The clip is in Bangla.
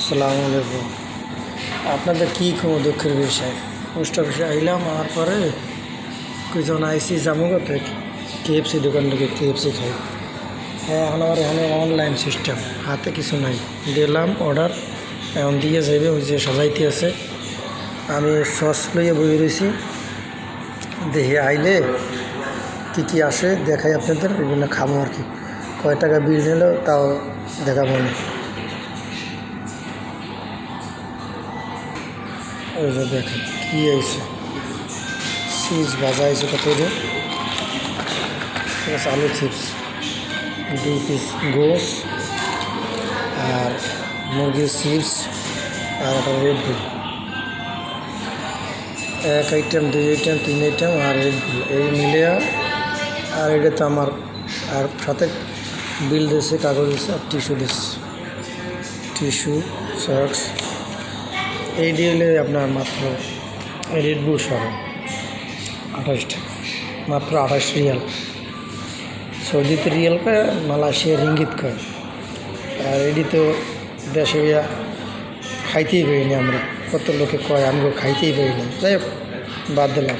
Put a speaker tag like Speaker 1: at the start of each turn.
Speaker 1: আসসালামু আলাইকুম। আপনাদের কী খবর? দুঃখের বিষয় পোস্ট অফিসে আইলাম, আর পরে কিছু আইসি জামুগতে কেএফসি দোকান থেকে কেএফসি খাই। হ্যাঁ, এখন আমার এখানে অনলাইন সিস্টেম, হাতে কিছু নাই, দিলাম অর্ডার, এখন দিয়ে যাইবে। ওই যে সাজাইতে আছে, আমি সস লইয়ে বই রয়েছি, দেখে আইলে কী কী আসে দেখাই আপনাদের, ওইগুলো খাবো আর কি। কয় টাকা বিল নিল তাও দেখাবো না। ওই যে দেখেন কী আইছে, চিপস ভাজা হয়েছে কত রে, ঠিক আছে, আলু চিপস, 2 পিস গোস, আর মুরগির চিপস, আর একটা রেড বুল। এক আইটেম, 2 আইটেম, 3 আইটেম আর রেড বুল, এই মিলে। আর এটা তো আমার, আর সাথে বিল দিয়েছে, কাগজ দিয়েছে, আর টিস্যু দিয়েছে, টিস্যু, সক্স। এই ডিলে আপনার মাত্র রেড বুল সহ 28 টাকা, মাত্র 28 রিয়াল। সৌদিতে রিয়াল কয়, মালয়েশিয়া রিঙ্গিত কয়। আর এটি তো দেশে খাইতেই পারিনি আমরা, কত লোকে কয়, আমি খাইতেই পারিনি, যাই হোক বাদ দিলাম।